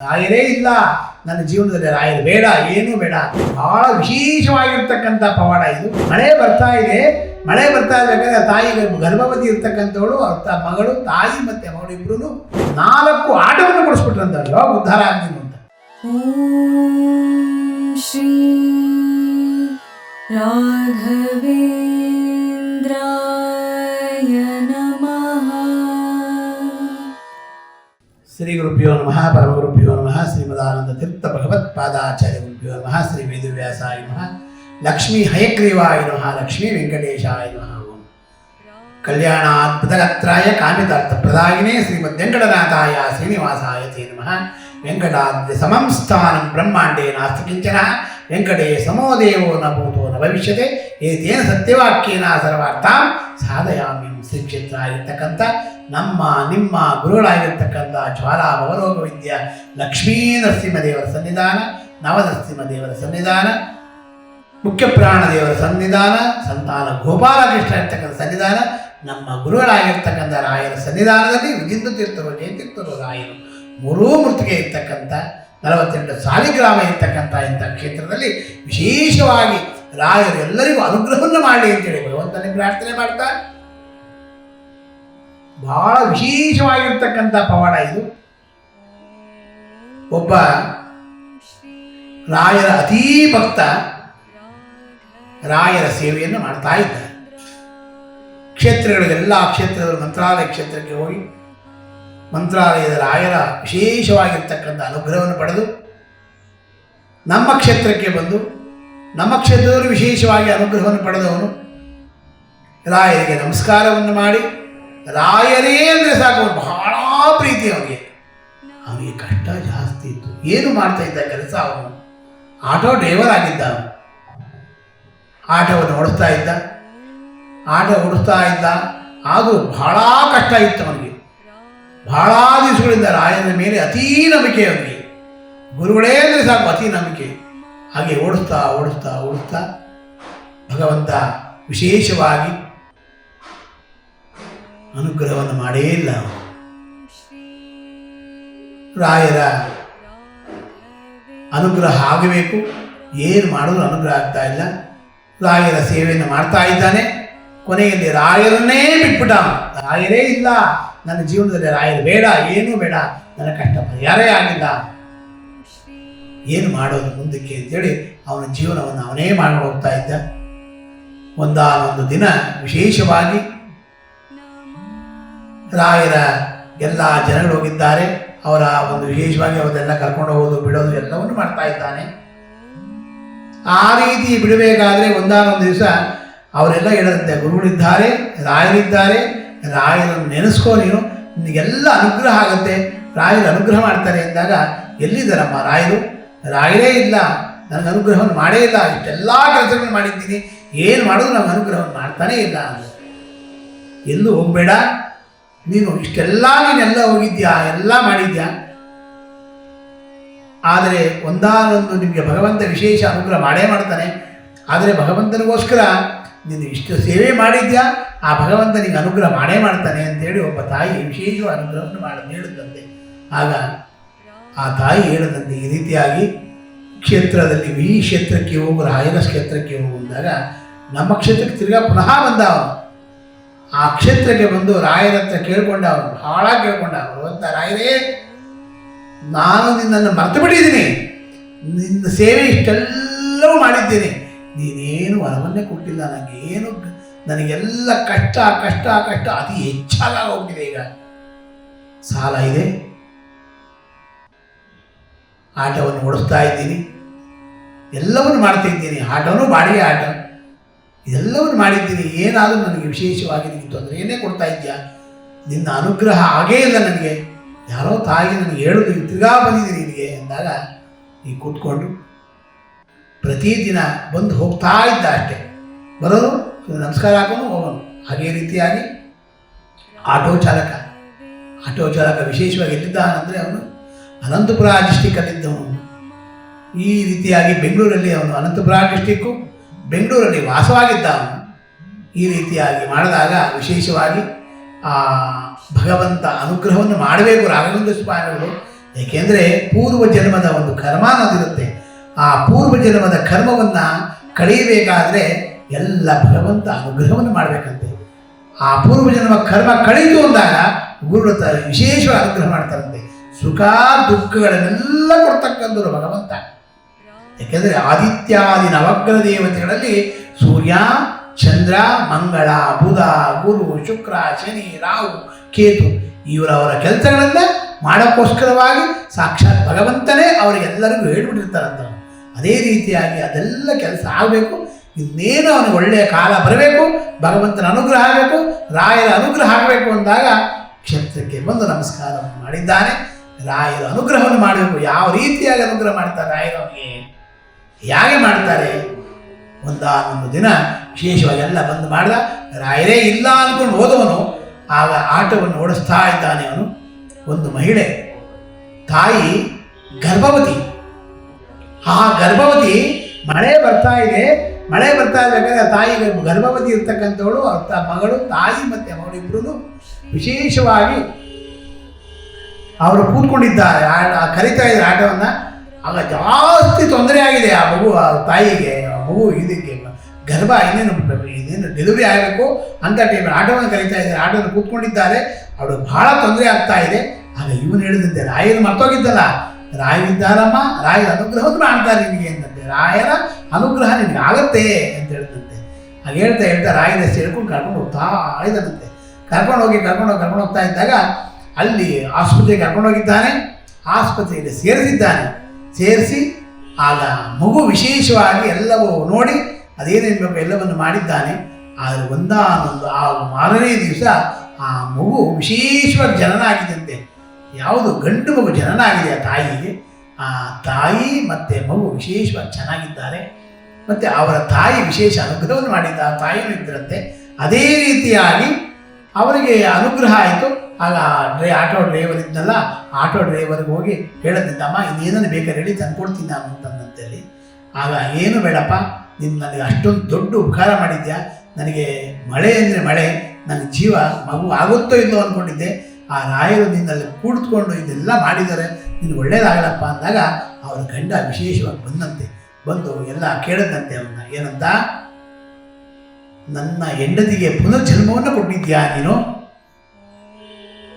ರಾಯರೇ ಇಲ್ಲ ನನ್ನ ಜೀವನದಲ್ಲಿ, ರಾಯರು ಬೇಡ, ಏನೂ ಬೇಡ. ಬಹಳ ವಿಶೇಷವಾಗಿರ್ತಕ್ಕಂಥ ಪವಾಡ ಇದು. ಮಳೆ ಬರ್ತಾ ಇದೆ, ಮಳೆ ಬರ್ತಾ ಇರಬೇಕಾದ್ರೆ ತಾಯಿಗೆ ಗರ್ಭವತಿ ಇರ್ತಕ್ಕಂಥವಳು, ಮಗಳು, ತಾಯಿ ಮತ್ತೆ ಮಗಳು ಇಬ್ರು 4 ಆಟವನ್ನು ಕೊಡಿಸ್ಬಿಟ್ರಂತ ಉದ್ಧಾರ ಆಗ್ತೀನಿ ಅಂತ. ಶ್ರೀ ರಾಘವೇಂದ್ರಾಯ ನಮಃ. ಶ್ರೀ ಗುರುಭ್ಯೋ ನಮಃ, ಪರಮ ಗುರುಭ್ಯೋ ನಮಃ, ಶ್ರೀಮದಾನಂದ ತೀರ್ಥ ಭಗವತ್ಪಾದಾಚಾರ್ಯ ಗುರುಭ್ಯೋ ನಮಃ, ಶ್ರೀ ವೇದವ್ಯಾಸಾಯ ನಮಃ, ಲಕ್ಷ್ಮೀ ಹಯಗ್ರೀವಾಯ ನಮಃ, ಲಕ್ಷ್ಮೀ ವೆಂಕಟೇಶಾಯ ನಮಃ. ಕಲ್ಯಾಣಾದ್ಭುತಗಾತ್ರಾಯ ಕಾಮಿತಾರ್ಥಪ್ರದಾಯಿನೇ ಶ್ರೀಮದ್ ವೆಂಕಟನಾಥಾಯ ಶ್ರೀನಿವಾಸಾಯ ತೇ ನಮಃ. ವೆಂಕಟಾದ್ರಿ ಸಮಂ ಸ್ಥಾನಂ ಬ್ರಹ್ಮಾಂಡೇ ನಾಸ್ತಿ ಕಿಂಚನ, ವೆಂಕಟೇ ಸಮೋ ದೇವೋ ನ ಭೂತೋ ನ ಭವಿಷ್ಯತೆ, ಏತೇನ ಸತ್ಯವಾಕ್ಯೇನ ಸರ್ವಾರ್ಥಾಂ ಸಾಧಯಾಮಿ. ಶ್ರೀ ಕ್ಷೇತ್ರ ಆಗಿರ್ತಕ್ಕಂಥ ನಮ್ಮ ನಿಮ್ಮ ಗುರುಗಳಾಗಿರ್ತಕ್ಕಂಥ ಜ್ವಾಲಾ ಭವರೋಗ ವಿದ್ಯ ಲಕ್ಷ್ಮೀ ನರಸಿಂಹದೇವರ ಸನ್ನಿಧಾನ, ನವನರಸಿಂಹದೇವರ ಸನ್ನಿಧಾನ, ಮುಖ್ಯ ಪ್ರಾಣ ದೇವರ ಸನ್ನಿಧಾನ, ಸಂತಾನ ಗೋಪಾಲಕೃಷ್ಣ ಇರ್ತಕ್ಕಂಥ ಸನ್ನಿಧಾನ, ನಮ್ಮ ಗುರುಗಳಾಗಿರ್ತಕ್ಕಂಥ ರಾಯರ ಸನ್ನಿಧಾನದಲ್ಲಿ ವಿಜಿಂದು ತೀರ್ಥರು, ಜಯತೀರ್ಥರು, ರಾಯರು ಮೂರೂ ಮೂರ್ತಿಗೆ ಇರ್ತಕ್ಕಂಥ 48 ಸಾಲಿಗ್ರಾಮ ಇರ್ತಕ್ಕಂಥ ಇಂಥ ಕ್ಷೇತ್ರದಲ್ಲಿ ವಿಶೇಷವಾಗಿ ರಾಯರು ಎಲ್ಲರಿಗೂ ಅನುಗ್ರಹವನ್ನು ಮಾಡಲಿ ಅಂತೇಳಿ ಭಗವಂತನಿಗೆ ಪ್ರಾರ್ಥನೆ ಮಾಡ್ತಾ ಬಹಳ ವಿಶೇಷವಾಗಿರ್ತಕ್ಕಂಥ ಪವಾಡ ಇದು. ಒಬ್ಬ ರಾಯರ ಅತೀ ಭಕ್ತ ರಾಯರ ಸೇವೆಯನ್ನು ಮಾಡ್ತಾ ಇದ್ದಾರೆ. ಕ್ಷೇತ್ರಗಳಿಗೆಲ್ಲ ಕ್ಷೇತ್ರಗಳು ಮಂತ್ರಾಲಯ ಕ್ಷೇತ್ರಕ್ಕೆ ಹೋಗಿ ಮಂತ್ರಾಲಯದ ರಾಯರ ವಿಶೇಷವಾಗಿರ್ತಕ್ಕಂಥ ಅನುಗ್ರಹವನ್ನು ಪಡೆದು ನಮ್ಮ ಕ್ಷೇತ್ರಕ್ಕೆ ಬಂದು ನಮ್ಮ ಕ್ಷೇತ್ರದಲ್ಲಿ ವಿಶೇಷವಾಗಿ ಅನುಗ್ರಹವನ್ನು ಪಡೆದವನು ರಾಯರಿಗೆ ನಮಸ್ಕಾರವನ್ನು ಮಾಡಿ, ರಾಯರೇ ಅಂದರೆ ಸಾಕು ಬಹಳ ಪ್ರೀತಿ ಅವನಿಗೆ ಕಷ್ಟ ಜಾಸ್ತಿ ಇತ್ತು. ಏನು ಮಾಡ್ತಾ ಇದ್ದ ಕೆಲಸ? ಅವನು ಆಟೋ ಡ್ರೈವರ್ ಆಗಿದ್ದ. ಆಟೋವನ್ನು ಓಡಿಸ್ತಾ ಇದ್ದ, ಆಟೋ ಓಡಿಸ್ತಾ ಇದ್ದ. ಆದರೂ ಬಹಳ ಕಷ್ಟ ಇತ್ತು ಅವನಿಗೆ. ಬಹಳ ದಿವಸಗಳಿಂದ ರಾಯನ ಮೇಲೆ ಅತೀ ನಂಬಿಕೆ ಅವನಿಗೆ. ಗುರುಗಳೇ ಅಂದರೆ ಸಾಕು ಅತೀ ನಂಬಿಕೆ. ಹಾಗೆ ಓಡಿಸ್ತಾ ಓಡಿಸ್ತಾ ಓಡಿಸ್ತಾ ಭಗವಂತ ವಿಶೇಷವಾಗಿ ಅನುಗ್ರಹವನ್ನು ಮಾಡೇ ಇಲ್ಲ. ರಾಯರ ಅನುಗ್ರಹ ಆಗಬೇಕು, ಏನು ಮಾಡಿದ್ರು ಅನುಗ್ರಹ ಆಗ್ತಾ ಇಲ್ಲ. ರಾಯರ ಸೇವೆಯನ್ನು ಮಾಡ್ತಾ ಇದ್ದಾನೆ. ಕೊನೆಯಲ್ಲಿ ರಾಯರನ್ನೇ ಬಿಟ್ಬಿಟ್ಟ. ರಾಯರೇ ಇಲ್ಲ ನನ್ನ ಜೀವನದಲ್ಲಿ, ರಾಯರು ಬೇಡ, ಏನೂ ಬೇಡ, ನನ್ನ ಕಷ್ಟ ಪರಿಹಾರೇ ಆಗಿಲ್ಲ, ಏನು ಮಾಡೋದು ಮುಂದಕ್ಕೆ ಅಂತೇಳಿ ಅವನ ಜೀವನವನ್ನು ಅವನೇ ಮಾಡಿ ಹೋಗ್ತಾ ಇದ್ದ. ಒಂದಾನೊಂದು ದಿನ ವಿಶೇಷವಾಗಿ ರಾಯರ ಎಲ್ಲ ಜನಗಳು ಹೋಗಿದ್ದಾರೆ. ಅವರ ಒಂದು ವಿಶೇಷವಾಗಿ ಅವರೆಲ್ಲ ಕರ್ಕೊಂಡು ಹೋಗೋದು ಬಿಡೋದು ಎಲ್ಲವನ್ನು ಮಾಡ್ತಾ ಇದ್ದಾನೆ. ಆ ರೀತಿ ಬಿಡಬೇಕಾದ್ರೆ ಒಂದಾನೊಂದು ದಿವಸ ಅವರೆಲ್ಲ ಹೇಳದಂತೆ, ಗುರುಗಳಿದ್ದಾರೆ, ರಾಯರಿದ್ದಾರೆ, ರಾಯರನ್ನು ನೆನೆಸ್ಕೋ, ನೀನು ನಿನಗೆಲ್ಲ ಅನುಗ್ರಹ ಆಗುತ್ತೆ, ರಾಯರು ಅನುಗ್ರಹ ಮಾಡ್ತಾರೆ ಎಂದಾಗ, ಎಲ್ಲಿದ್ದಾರಮ್ಮ ರಾಯರು? ರಾಯರೇ ಇಲ್ಲ, ನನಗೆ ಅನುಗ್ರಹವನ್ನು ಮಾಡೇ ಇಲ್ಲ, ಇಷ್ಟೆಲ್ಲ ಕೆಲಸಗಳನ್ನು ಮಾಡಿದ್ದೀನಿ, ಏನು ಮಾಡೋದು ನಮ್ಗೆ ಅನುಗ್ರಹವನ್ನು ಮಾಡ್ತಾನೇ ಇಲ್ಲ ಅಂದರೆ, ಎಲ್ಲೂ ಹೋಗಬೇಡ, ನೀನು ನೀನೆಲ್ಲ ಹೋಗಿದ್ಯಾ, ಎಲ್ಲ ಮಾಡಿದ್ಯಾ, ಆದರೆ ಒಂದಾನೊಂದು ನಿಮಗೆ ಭಗವಂತ ವಿಶೇಷ ಅನುಗ್ರಹ ಮಾಡೇ ಮಾಡ್ತಾನೆ. ಆದರೆ ಭಗವಂತನಿಗೋಸ್ಕರ ನೀನು ಇಷ್ಟು ಸೇವೆ ಮಾಡಿದ್ಯಾ, ಆ ಭಗವಂತ ನಿಮಗೆ ಅನುಗ್ರಹ ಮಾಡೇ ಮಾಡ್ತಾನೆ ಅಂತೇಳಿ ಒಬ್ಬ ತಾಯಿ ವಿಶೇಷ ಅನುಗ್ರಹವನ್ನು ಹೇಳಿದಂತೆ. ಆಗ ಆ ತಾಯಿ ಹೇಳಿದಂತೆ ಈ ರೀತಿಯಾಗಿ ಕ್ಷೇತ್ರದಲ್ಲಿ ಈ ಕ್ಷೇತ್ರಕ್ಕೆ ಹೋಗು, ರಾಯರ ಕ್ಷೇತ್ರಕ್ಕೆ ಹೋಗುವಾಗ ನಮ್ಮ ಕ್ಷೇತ್ರಕ್ಕೆ ತಿರ್ಗಾ ಪುನಃ ಬಂದ ಅವನು. ಆ ಕ್ಷೇತ್ರಕ್ಕೆ ಬಂದು ರಾಯರ ಹತ್ರ ಕೇಳ್ಕೊಂಡ, ಅವನು ಬಹಳ ಕೇಳ್ಕೊಂಡ, ಭಗವಂತ ರಾಯರೇ, ನಾನು ನಿನ್ನನ್ನು ಮರೆತು ಬಿಟ್ಟಿದ್ದೀನಿ, ನಿನ್ನ ಸೇವೆ ಇಷ್ಟೆಲ್ಲವೂ ಮಾಡಿದ್ದೀನಿ, ನೀನೇನು ವರವನ್ನೇ ಕೊಟ್ಟಿಲ್ಲ ನನಗೇನು, ನನಗೆಲ್ಲ ಕಷ್ಟ ಕಷ್ಟ ಕಷ್ಟ ಅತಿ ಹೆಚ್ಚಾಗ ಹೋಗ್ತಿದೆ. ಈಗ ಸಾಲ ಇದೆ, ಆಟವನ್ನು ಓಡಿಸ್ತಾ ಇದ್ದೀನಿ, ಎಲ್ಲವನ್ನು ಮಾಡ್ತಾ ಇದ್ದೀನಿ, ಆಟೋನು ಬಾಡಿಗೆ ಆಟ, ಇದೆಲ್ಲವನ್ನು ಮಾಡಿದ್ದೀನಿ, ಏನಾದರೂ ನನಗೆ ವಿಶೇಷವಾಗಿ ನಿನಗೆ ತೊಂದರೆಯನ್ನೇ ಕೊಡ್ತಾ ಇದೆಯಾ, ನಿನ್ನ ಅನುಗ್ರಹ ಆಗೇ ಇಲ್ಲ ನನಗೆ, ಯಾರೋ ತಾಯಿ ನನಗೆ ಹೇಳೋದು ತಿರ್ಗಾ ಬಂದಿದ್ದೀನಿ ನಿನಗೆ ಎಂದಾಗ ಈ ಕೂತ್ಕೊಂಡು ಪ್ರತಿದಿನ ಬಂದು ಹೋಗ್ತಾ ಇದ್ದ. ಅಷ್ಟೇ ಬರೋದು, ನಮಸ್ಕಾರ ಹಾಕೋನು ಹೋಗೋನು. ಹಾಗೇ ರೀತಿಯಾಗಿ ಆಟೋ ಚಾಲಕ ವಿಶೇಷವಾಗಿ ಎಲ್ಲಿದ್ದಾನಂದರೆ ಅವನು ಅನಂತಪುರ ಡಿಸ್ಟಿಕ್ಕಲ್ಲಿದ್ದವನು. ಈ ರೀತಿಯಾಗಿ ಬೆಂಗಳೂರಲ್ಲಿ ಅವನು ಅನಂತಪುರ ಡಿಸ್ಟಿಕ್ಕು ಬೆಂಗಳೂರಲ್ಲಿ ವಾಸವಾಗಿದ್ದ ಅವನು. ಈ ರೀತಿಯಾಗಿ ಮಾಡಿದಾಗ ವಿಶೇಷವಾಗಿ ಭಗವಂತ ಅನುಗ್ರಹವನ್ನು ಮಾಡಬೇಕು. ರಾಘವೇಂದ್ರ ಸ್ವಾಮಿಗಳು ಏಕೆಂದರೆ ಪೂರ್ವ ಜನ್ಮದ ಒಂದು ಕರ್ಮ ಅನ್ನೋದಿರುತ್ತೆ. ಆ ಪೂರ್ವ ಜನ್ಮದ ಕರ್ಮವನ್ನು ಕಳೆಯಬೇಕಾದ್ರೆ ಎಲ್ಲ ಭಗವಂತ ಅನುಗ್ರಹವನ್ನು ಮಾಡಬೇಕಂತೆ. ಆ ಪೂರ್ವ ಜನ್ಮ ಕರ್ಮ ಕಳೆಯಿತು ಅಂದಾಗ ಗುರು ವಿಶೇಷವಾಗಿ ಅನುಗ್ರಹ ಮಾಡ್ತಾರಂತೆ. ಸುಖ ದುಃಖಗಳನ್ನೆಲ್ಲ ಕೊಡ್ತಕ್ಕಂಥವ್ರು ಭಗವಂತ. ಯಾಕೆಂದರೆ ಆದಿತ್ಯಾದಿ ನವಗ್ರಹ ದೇವತೆಗಳಲ್ಲಿ ಸೂರ್ಯ, ಚಂದ್ರ, ಮಂಗಳ, ಬುಧ, ಗುರು, ಶುಕ್ರ, ಶನಿ, ರಾಹು, ಕೇತು ಇವರವರ ಕೆಲಸಗಳನ್ನು ಮಾಡೋಕ್ಕೋಸ್ಕರವಾಗಿ ಸಾಕ್ಷಾತ್ ಭಗವಂತನೇ ಅವರಿಗೆಲ್ಲರಿಗೂ ಹೇಳ್ಬಿಟ್ಟಿರ್ತಾರಂತ. ಅದೇ ರೀತಿಯಾಗಿ ಅದೆಲ್ಲ ಕೆಲಸ ಆಗಬೇಕು. ಇನ್ನೇನು ಅವನಿಗೆ ಒಳ್ಳೆಯ ಕಾಲ ಬರಬೇಕು, ಭಗವಂತನ ಅನುಗ್ರಹ ಆಗಬೇಕು, ರಾಯರ ಅನುಗ್ರಹ ಆಗಬೇಕು ಅಂದಾಗ ಕ್ಷೇತ್ರಕ್ಕೆ ಬಂದು ನಮಸ್ಕಾರವನ್ನು ಮಾಡಿದ್ದಾನೆ. ರಾಯರ ಅನುಗ್ರಹವನ್ನು ಮಾಡಬೇಕು. ಯಾವ ರೀತಿಯಾಗಿ ಅನುಗ್ರಹ ಮಾಡ್ತಾರೆ ರಾಯರು ಅವನಿಗೆ, ಹೇಗೆ ಮಾಡ್ತಾರೆ? ಒಂದಾನೊಂದು ದಿನ ವಿಶೇಷವಾಗಿ ಎಲ್ಲ ಬಂದು ಮಾಡಿದ. ರಾಯರೇ ಇಲ್ಲ ಅಂದ್ಕೊಂಡು ಹೋದವನು ಆಗ ಆಟವನ್ನು ಓಡಿಸ್ತಾ ಇದ್ದಾನೆ. ಅವನು ಒಂದು ಮಹಿಳೆ, ತಾಯಿ ಗರ್ಭವತಿ. ಆ ಗರ್ಭವತಿ ಮಳೆ ಬರ್ತಾ ಇದೆ. ಮಳೆ ಬರ್ತಾ ಇರಬೇಕಾದ್ರೆ ತಾಯಿಗೆ ಗರ್ಭವತಿ ಇರ್ತಕ್ಕಂಥವಳು, ಮಗಳು, ತಾಯಿ ಮತ್ತು ಮಗಳಿಬ್ಬರೂ ವಿಶೇಷವಾಗಿ ಅವರು ಕೂತ್ಕೊಂಡಿದ್ದಾರೆ, ಕರಿತಾ ಇದ್ದಾರೆ ಆಟವನ್ನು. ಆಗ ಜಾಸ್ತಿ ತೊಂದರೆ ಆಗಿದೆ ಆ ಮಗು, ಆ ತಾಯಿಗೆ, ಆ ಮಗು ಇದಕ್ಕೆ ಗರ್ಭ ಇನ್ನೇನು ಡೆಲಿವರಿ ಆಗಬೇಕು ಅಂತ ಟೈಮಲ್ಲಿ ಆಟೋವನ್ನು ಕರೀತಾ ಇದ್ದಾರೆ. ಆಟೋವನ್ನು ಕೂತ್ಕೊಂಡಿದ್ದಾರೆ. ಅವಳು ಭಾಳ ತೊಂದರೆ ಆಗ್ತಾ ಇದೆ. ಆಗ ಇವನು ಹೇಳಿದಂತೆ, ರಾಯರು ಮರ್ತೋಗಿದ್ದಲ್ಲ, ರಾಯರಿದ್ದಾರಮ್ಮ, ರಾಯರ ಅನುಗ್ರಹವನ್ನು ಮಾಡ್ತಾರೆ ನಿನಗೆ ಅಂತಂತೆ. ರಾಯರ ಅನುಗ್ರಹ ನಿನಗೆ ಆಗತ್ತೆ ಅಂತ ಹೇಳ್ತಂತೆ. ಹಾಗೆ ಹೇಳ್ತಾ ಹೇಳ್ತಾ ರಾಯರ ಹೆಸರು ಹೇಳ್ಕೊಂಡು ಕರ್ಕೊಂಡು ಹೋಗ್ತಾ ಇದ್ದಾನಂತೆ. ಕರ್ಕೊಂಡು ಹೋಗ್ತಾ ಇದ್ದಾಗ ಅಲ್ಲಿ ಆಸ್ಪತ್ರೆಗೆ ಕರ್ಕೊಂಡೋಗಿದ್ದಾನೆ. ಆಸ್ಪತ್ರೆಯಲ್ಲಿ ಸೇರಿಸಿ ಆಗ ಮಗು ವಿಶೇಷವಾಗಿ ಎಲ್ಲವೂ ನೋಡಿ ಅದೇನೇನು ಬೇಕು ಎಲ್ಲವನ್ನು ಮಾಡಿದ್ದಾನೆ. ಆದರೆ ಒಂದಾನೊಂದು ಆ ಮಾರನೇ ದಿವಸ ಆ ಮಗು ವಿಶೇಷವಾಗಿ ಜನನ ಆಗಿದಂತೆ. ಯಾವುದು ಗಂಡು ಮಗು ಜನನ ಆಗಿದೆ ಆ ತಾಯಿಗೆ. ಆ ತಾಯಿ ಮತ್ತು ಮಗು ವಿಶೇಷವಾಗಿ ಚೆನ್ನಾಗಿದ್ದಾರೆ. ಮತ್ತು ಅವರ ತಾಯಿ ವಿಶೇಷ ಅನುಗ್ರಹವನ್ನು ಮಾಡಿದ್ದ ಆ ತಾಯಿಯೂ ಇದ್ದರಂತೆ. ಅದೇ ರೀತಿಯಾಗಿ ಅವರಿಗೆ ಅನುಗ್ರಹ ಆಯಿತು. ಆಗ ಆಟೋ ಡ್ರೈವರ್ ಇದ್ನಲ್ಲ, ಆಟೋ ಡ್ರೈವರ್ಗೆ ಹೋಗಿ ಹೇಳೋದಿದ್ದ, ಅಮ್ಮ ಇನ್ನೇನನ್ನು ಬೇಕಾದ್ರೆ ಹೇಳಿ ತಂದ್ಕೊಡ್ತೀನಿ ನಾನು ಅಂತಂದಂತೇಳಿ. ಆಗ ಏನು ಬೇಡಪ್ಪ, ನೀನು ನನಗೆ ಅಷ್ಟೊಂದು ದೊಡ್ಡ ಉಪಕಾರ ಮಾಡಿದ್ಯಾ. ನನಗೆ ಮಳೆ ಅಂದರೆ ಮಳೆ, ನನ್ನ ಜೀವ ಮಗು ಆಗುತ್ತೋ ಇಲ್ಲೋ ಅಂದ್ಕೊಂಡಿದ್ದೆ. ಆ ರಾಯರು ನಿನ್ನಲ್ಲಿ ಕೂಡ್ಕೊಂಡು ಇದೆಲ್ಲ ಮಾಡಿದ್ದಾರೆ, ನಿನಗೆ ಒಳ್ಳೇದಾಗಲಪ್ಪ ಅಂದಾಗ ಅವರ ಗಂಡ ವಿಶೇಷವಾಗಿ ಬಂದು ಎಲ್ಲ ಕೇಳಿದಂತೆ ಅವನ್ನ. ಏನಂತ, ನನ್ನ ಹೆಂಡತಿಗೆ ಪುನರ್ಜನ್ಮವನ್ನು ಕೊಟ್ಟಿದ್ಯಾ ನೀನು,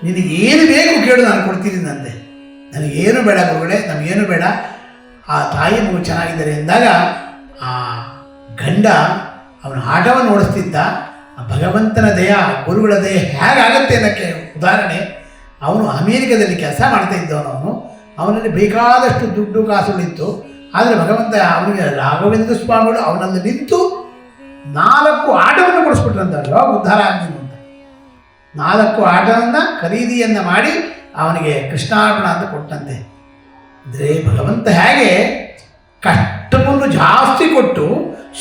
ನಿನಗೆ ಏನು ಬೇಕು ಕೇಳು ನಾನು ಕೊಡ್ತೀನಿಂದಂತೆ. ನನಗೇನು ಬೇಡ ಗುರುಗಳೇ, ನಮಗೇನು ಬೇಡ, ಆ ತಾಯಿ ಮಗು ಚೆನ್ನಾಗಿದ್ದಾರೆ ಎಂದಾಗ ಆ ಗಂಡ ಅವನ ಆಟವನ್ನು ಓಡಿಸ್ತಿದ್ದ. ಭಗವಂತನ ದಯ, ಗುರುಗಳ ದಯ ಹೇಗಾಗತ್ತೆ ಅನ್ನೋಕ್ಕೆ ಉದಾಹರಣೆ, ಅವನು ಅಮೇರಿಕದಲ್ಲಿ ಕೆಲಸ ಮಾಡ್ತಾ ಇದ್ದವನು. ಅವನಲ್ಲಿ ಬೇಕಾದಷ್ಟು ದುಡ್ಡು ಕಾಸುಗಳಿತ್ತು. ಆದರೆ ಭಗವಂತ ಅವನಿಗೆ ರಾಘವೇಂದ್ರ ಸ್ವಾಮಿಗಳು ಅವನಲ್ಲಿ ನಿಂತು 4 ಆಟವನ್ನು ಕೊಡಿಸ್ಬಿಟ್ರಂತ. ಯೋಗ ಉದ್ಧಾರ ಆಗ್ತೀನಿ ಅಂತ 4 ಆಟವನ್ನು ಖರೀದಿಯನ್ನು ಮಾಡಿ ಅವನಿಗೆ ಕೃಷ್ಣಾರ್ಪಣ ಅಂತ ಕೊಟ್ಟಂತೆ. ಅಂದರೆ ಭಗವಂತ ಹೇಗೆ ಕಷ್ಟವನ್ನು ಜಾಸ್ತಿ ಕೊಟ್ಟು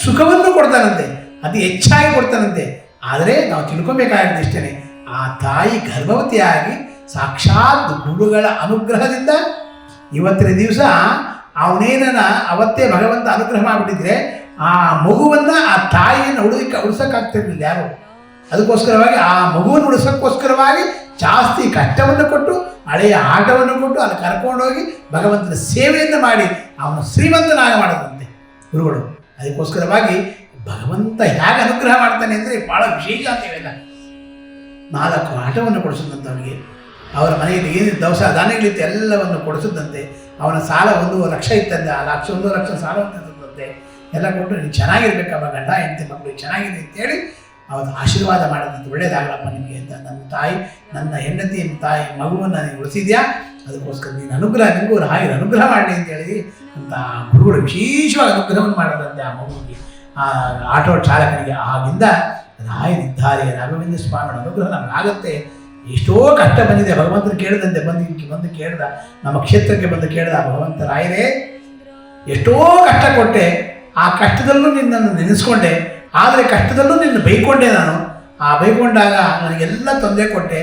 ಸುಖವನ್ನು ಕೊಡ್ತಾನಂತೆ, ಅತಿ ಹೆಚ್ಚಾಗಿ ಕೊಡ್ತಾನಂತೆ. ಆದರೆ ನಾವು ತಿಳ್ಕೊಬೇಕಾಗಿದೆ ಇಷ್ಟೇ, ಆ ತಾಯಿ ಗರ್ಭವತಿಯಾಗಿ ಸಾಕ್ಷಾತ್ ಗುರುಗಳ ಅನುಗ್ರಹದಿಂದ ಇವತ್ತಿನ ದಿವಸ ಅವನೇನ ಅವತ್ತೇ ಭಗವಂತ ಅನುಗ್ರಹ ಮಾಡಿಬಿಟ್ಟಿದ್ರೆ ಆ ಮಗುವನ್ನು, ಆ ತಾಯಿಯನ್ನು ಉಳಿಸೋಕ್ಕಾಗ್ತಿರ್ಲಿಲ್ಲ ಯಾರು. ಅದಕ್ಕೋಸ್ಕರವಾಗಿ ಆ ಮಗುವನ್ನು ಉಳಿಸೋಕ್ಕೋಸ್ಕರವಾಗಿ ಜಾಸ್ತಿ ಕಷ್ಟವನ್ನು ಕೊಟ್ಟು, ಹಳೆಯ ಆಟವನ್ನು ಕೊಟ್ಟು ಅಲ್ಲಿ ಕರ್ಕೊಂಡೋಗಿ ಭಗವಂತನ ಸೇವೆಯನ್ನು ಮಾಡಿ ಅವನು ಶ್ರೀಮಂತನಾಗ ಮಾಡೋದಂತೆ ಗುರುಗಳು. ಅದಕ್ಕೋಸ್ಕರವಾಗಿ ಭಗವಂತ ಹೇಗೆ ಅನುಗ್ರಹ ಮಾಡ್ತಾನೆ ಅಂದರೆ ಭಾಳ ವಿಶೇಷ ಅಂತೀವೆಲ್ಲ. 4 ಆಟವನ್ನು ಕೊಡಿಸಿದಂತೆ ಅವನಿಗೆ. ಅವರ ಮನೆಯಲ್ಲಿ ಏನಿತ್ತು ದವಸ ಧಾನ್ಯಗಳಿತ್ತು ಎಲ್ಲವನ್ನು ಕೊಡಿಸಿದಂತೆ. ಅವನ ಸಾಲ 1 ಲಕ್ಷ ಇತ್ತಂತೆ. ಆ 1 ಲಕ್ಷ ಸಾಲವನ್ನು ತಂದಂತೆ. ಎಲ್ಲ ಕೊಟ್ಟು ನೀನು ಚೆನ್ನಾಗಿರ್ಬೇಕಮ್ಮ, ಗಂಡ ಹೆಂಡತಿ ಮಕ್ಕಳು ಚೆನ್ನಾಗಿದೆ ಅಂತೇಳಿ ಅವತ್ತು ಆಶೀರ್ವಾದ ಮಾಡೋದಂತೆ. ಒಳ್ಳೇದಾಗಲಪ್ಪ ನಿಮಗೆ ಅಂತ. ನನ್ನ ಹೆಂಡತಿ ತಾಯಿ ಮಗುವನ್ನು ನೀನು ಉಳಿಸಿದ್ಯಾ, ಅದಕ್ಕೋಸ್ಕರ ನೀನು ಅನುಗ್ರಹ, ನಿಮಗೂ ರಾಯರ ಅನುಗ್ರಹ ಮಾಡಲಿ ಅಂತೇಳಿ ಅಂತ ಗುರುಗಳು ವಿಶೇಷವಾಗಿ ಅನುಗ್ರಹವನ್ನು ಮಾಡೋದಂತೆ ಆ ಮಗುವಿಗೆ, ಆ ಆಟೋ ಚಾಲಕನಿಗೆ. ಆಗಿಂದ ರಾಯರಿದ್ದಾರೆ, ರಾಘವೇಂದ್ರ ಸ್ವಾಮಿಗಳ ಅನುಗ್ರಹ ನಮಗಾಗತ್ತೆ. ಎಷ್ಟೋ ಕಷ್ಟ ಬಂದಿದೆ, ಭಗವಂತನ ಕೇಳಿದಂತೆ ಬಂದು ಕೇಳ್ದ, ನಮ್ಮ ಕ್ಷೇತ್ರಕ್ಕೆ ಬಂದು ಕೇಳ್ದ, ಭಗವಂತ ರಾಯರೇ ಎಷ್ಟೋ ಕಷ್ಟ ಕೊಟ್ಟೆ, ಆ ಕಷ್ಟದಲ್ಲೂ ನಿನ್ನನ್ನು ನೆನೆಸ್ಕೊಂಡೆ, ಆದರೆ ಕಷ್ಟದಲ್ಲೂ ನಿನ್ನ ಬೈಕೊಂಡೆ ನಾನು. ಆ ಬೈಕೊಂಡಾಗ ನನಗೆಲ್ಲ ತೊಂದರೆ ಕೊಟ್ಟೆ,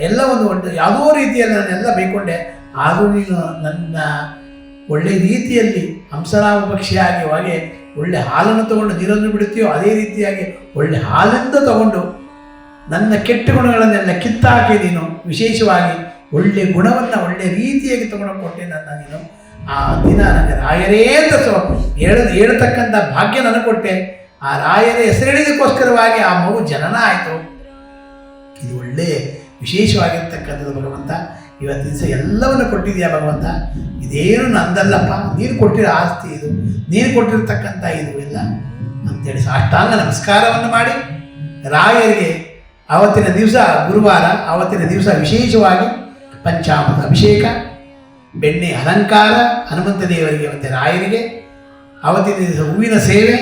ಎಲ್ಲ ಒಂದು ಯಾವುದೋ ರೀತಿಯಲ್ಲಿ ನಾನೆಲ್ಲ ಬೈಕೊಂಡೆ. ಆದರೂ ನೀನು ನನ್ನ ಒಳ್ಳೆ ರೀತಿಯಲ್ಲಿ ಹಂಸನಾಮ ಪಕ್ಷಿಯಾಗಿ ಹಾಗೆ ಒಳ್ಳೆ ಹಾಲನ್ನು ತಗೊಂಡು ನೀರನ್ನು ಬಿಡುತ್ತೀಯೋ ಅದೇ ರೀತಿಯಾಗಿ ಒಳ್ಳೆ ಹಾಲಿಂದ ತಗೊಂಡು ನನ್ನ ಕೆಟ್ಟ ಗುಣಗಳನ್ನೆಲ್ಲ ಕಿತ್ತಾಕಿ ನೀನು ವಿಶೇಷವಾಗಿ ಒಳ್ಳೆ ಗುಣವನ್ನು ಒಳ್ಳೆ ರೀತಿಯಾಗಿ ತಗೊಂಡು ಕೊಟ್ಟೆ ನನ್ನ ನೀನು. ಆ ದಿನ ನನಗೆ ರಾಯರೇ ಅಂತ ಹೇಳ್ತಕ್ಕಂಥ ಭಾಗ್ಯ ನನಗೆ ಕೊಟ್ಟೆ. ಆ ರಾಯರ ಹೆಸರಿಡಿದಕ್ಕೋಸ್ಕರವಾಗಿ ಆ ಮಗು ಜನನ ಆಯಿತು. ಇದು ಒಳ್ಳೆ ವಿಶೇಷವಾಗಿರ್ತಕ್ಕಂಥದ್ದು ಭಗವಂತ. ಇವತ್ತಿನ ದಿವಸ ಎಲ್ಲವನ್ನು ಕೊಟ್ಟಿದೆಯಾ ಭಗವಂತ, ಇದೇನು ನಂದಲ್ಲಪ್ಪ, ನೀನು ಕೊಟ್ಟಿರೋ ಆಸ್ತಿ ಇದು, ನೀನು ಕೊಟ್ಟಿರ್ತಕ್ಕಂಥ ಇದು ಎಲ್ಲ ಅಂತೇಳಿ ಸಾಷ್ಟಾಂಗ ನಮಸ್ಕಾರವನ್ನು ಮಾಡಿ ರಾಯರಿಗೆ ಆವತ್ತಿನ ದಿವಸ ಗುರುವಾರ, ಆವತ್ತಿನ ದಿವಸ ವಿಶೇಷವಾಗಿ ಪಂಚಾಮೃತ ಅಭಿಷೇಕ, ಬೆಣ್ಣೆ ಅಲಂಕಾರ ಹನುಮಂತ ದೇವರಿಗೆ ಮತ್ತು ರಾಯರಿಗೆ, ಆವತ್ತಿನ ದಿವಸ ಹೂವಿನ ಸೇವೆ,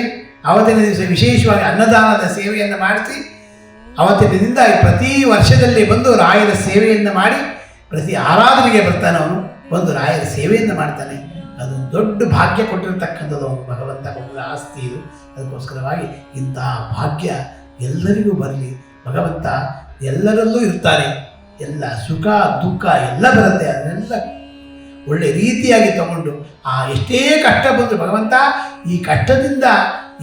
ಆವತ್ತಿನ ದಿವಸ ವಿಶೇಷವಾಗಿ ಅನ್ನದಾನದ ಸೇವೆಯನ್ನು ಮಾಡಿಸಿ ಆವತ್ತಿನಿಂದ ಪ್ರತಿ ವರ್ಷದಲ್ಲಿ ಬಂದು ರಾಯರ ಸೇವೆಯನ್ನು ಮಾಡಿ ಪ್ರತಿ ಆರಾಧನೆಗೆ ಬರ್ತಾನೆ. ಅವನು ಬಂದು ರಾಯರ ಸೇವೆಯನ್ನು ಮಾಡ್ತಾನೆ. ಅದು ದೊಡ್ಡ ಭಾಗ್ಯ ಕೊಟ್ಟಿರ್ತಕ್ಕಂಥದ್ದು ಅವನು ಭಗವಂತ ಕೊಟ್ಟಿರೋ ಆಸ್ತಿ ಇದು. ಅದಕ್ಕೋಸ್ಕರವಾಗಿ ಇಂತಹ ಭಾಗ್ಯ ಎಲ್ಲರಿಗೂ ಬರಲಿ. ಭಗವಂತ ಎಲ್ಲರಲ್ಲೂ ಇರ್ತಾನೆ, ಎಲ್ಲ ಸುಖ ದುಃಖ ಎಲ್ಲ ಬರುತ್ತೆ. ಅದನ್ನೆಲ್ಲ ಒಳ್ಳೆ ರೀತಿಯಾಗಿ ತಗೊಂಡು ಎಷ್ಟೇ ಕಷ್ಟ ಬಂದು ಭಗವಂತ ಈ ಕಷ್ಟದಿಂದ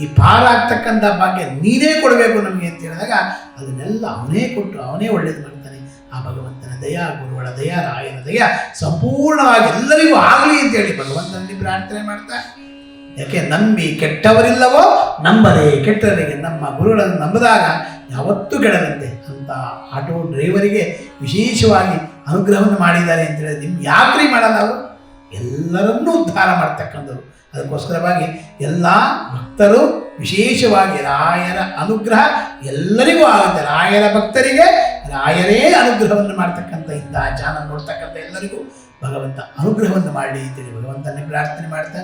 ಈ ಪಾರಾಗ್ತಕ್ಕಂಥ ಭಾಗ್ಯ ನೀನೇ ಕೊಡಬೇಕು ನಮಗೆ ಅಂತ ಹೇಳಿದಾಗ ಅದನ್ನೆಲ್ಲ ಅವನೇ ಕೊಟ್ಟು ಅವನೇ ಒಳ್ಳೇದು ಮಾಡ್ತಾನೆ. ಆ ಭಗವಂತನ ದಯ, ಗುರುಗಳ ದಯ, ರಾಯನ ದಯ ಸಂಪೂರ್ಣವಾಗಿ ಎಲ್ಲರಿಗೂ ಆಗಲಿ ಅಂತೇಳಿ ಭಗವಂತನಲ್ಲಿ ಪ್ರಾರ್ಥನೆ ಮಾಡ್ತಾ, ಯಾಕೆ ನಂಬಿ ಕೆಟ್ಟವರಿಲ್ಲವೋ ನಂಬದೆ ಕೆಟ್ಟವರಿಗೆ ನಮ್ಮ ಗುರುಗಳನ್ನು ನಂಬಿದಾಗ ಯಾವತ್ತೂ ಕೆಡದಂತೆ ಅಂತ ಆಟೋ ಡ್ರೈವರಿಗೆ ವಿಶೇಷವಾಗಿ ಅನುಗ್ರಹವನ್ನು ಮಾಡಿದ್ದಾರೆ ಅಂತೇಳಿ ನಿಮ್ಗೆ ಯಾಕ್ರಿ ಮಾಡಲ್ಲ, ಅವರು ಎಲ್ಲರನ್ನೂ ಉದ್ಧಾರ ಮಾಡ್ತಕ್ಕಂಥವ್ರು. ಅದಕ್ಕೋಸ್ಕರವಾಗಿ ಎಲ್ಲ ಭಕ್ತರು ವಿಶೇಷವಾಗಿ ರಾಯರ ಅನುಗ್ರಹ ಎಲ್ಲರಿಗೂ ಆಗುತ್ತೆ. ರಾಯರ ಭಕ್ತರಿಗೆ ರಾಯರೇ ಅನುಗ್ರಹವನ್ನು ಮಾಡ್ತಕ್ಕಂಥ ಇಂತಹ ಚಾನಲ್ ನೋಡ್ತಕ್ಕಂಥ ಎಲ್ಲರಿಗೂ ಭಗವಂತ ಅನುಗ್ರಹವನ್ನು ಮಾಡಲಿ ಅಂತೇಳಿ ಭಗವಂತನೇ ಪ್ರಾರ್ಥನೆ ಮಾಡ್ತಾ,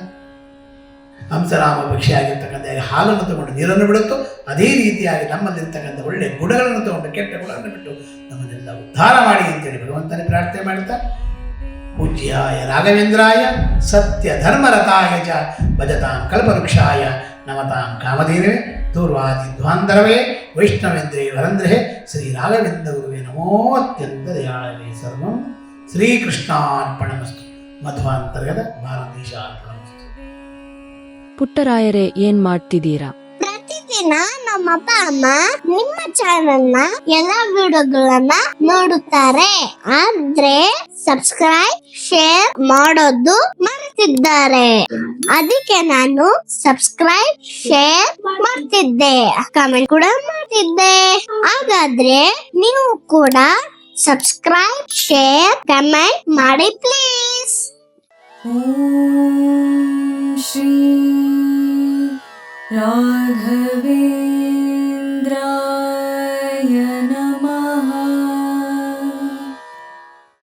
ಹಂಸರಾಮ ಪಕ್ಷಿ ಆಗಿರ್ತಕ್ಕಂಥ ಹಾಲನ್ನು ತಗೊಂಡು ನೀರನ್ನು ಬಿಡುತ್ತೋ ಅದೇ ರೀತಿಯಾಗಿ ನಮ್ಮಲ್ಲಿರ್ತಕ್ಕಂಥ ಒಳ್ಳೆಯ ಗುಣಗಳನ್ನು ತಗೊಂಡು ಕೆಟ್ಟ ಗುಣಗಳನ್ನು ಬಿಟ್ಟು ನಮ್ಮನ್ನೆಲ್ಲ ಉದ್ಧಾರ ಮಾಡಿ ಅಂತೇಳಿ ಭಗವಂತನೇ ಪ್ರಾರ್ಥನೆ ಮಾಡ್ತಾ, ಪೂಜ್ಯಾಯ ರಾಘವೇಂದ್ರಾಯ ಸತ್ಯ ಧರ್ಮರತಾಯ ಚ ಭಜತಾಂ ಕಲ್ಪವೃಕ್ಷಾಯ ನಮತಾಂ ಕಾಮಧೇನವೇ ದೂರ್ವಾದಿ ಧ್ವಾಂತರವೇ ವೈಷ್ಣವೇಂದ್ರೇ ವರಂದ್ರೇ ಶ್ರೀ ರಾಘವೇಂದ್ರ ಗುರುವೇ ನಮೋ ಅತ್ಯಂತ ದಯಾಳವೇ ಸರ್ವಂ ಶ್ರೀಕೃಷ್ಣಾರ್ಪಣಮಸ್ತು. ಮಧ್ವಾಂತರ್ಗದ ಭಾರತೀಶಾರ್ಪಣಮಸ್ತು. ಪುಟ್ಟರಾಯರೇ, ಏನ್ ಮಾಡ್ತಿದ್ದೀರಾ? ಪ್ರತಿದಿನ ನಮ್ಮ ಅಪ್ಪ ಅಮ್ಮ ನಿಮ್ಮ ಚಾನೆಲ್ನ ಎಲ್ಲಾ ವಿಡಿಯೋಗಳನ್ನ ನೋಡುತ್ತಾರೆ, ಆದ್ರೆ ಸಬ್ಸ್ಕ್ರೈಬ್ ಶೇರ್ ಮಾಡೋದು ಮರೆತಿದ್ದಾರೆ. ಅದಕ್ಕೆ ನಾನು ಸಬ್ಸ್ಕ್ರೈಬ್ ಶೇರ್ ಮಾಡ್ತಿದ್ದೆ, ಕಮೆಂಟ್ ಕೂಡ ಮಾಡ್ತಿದ್ದೆ. ಹಾಗಾದ್ರೆ ನೀವು ಕೂಡ ಸಬ್ಸ್ಕ್ರೈಬ್ ಶೇರ್ ಕಮೆಂಟ್ ಮಾಡಿ ಪ್ಲೀಸ್. ॐ श्री राघवे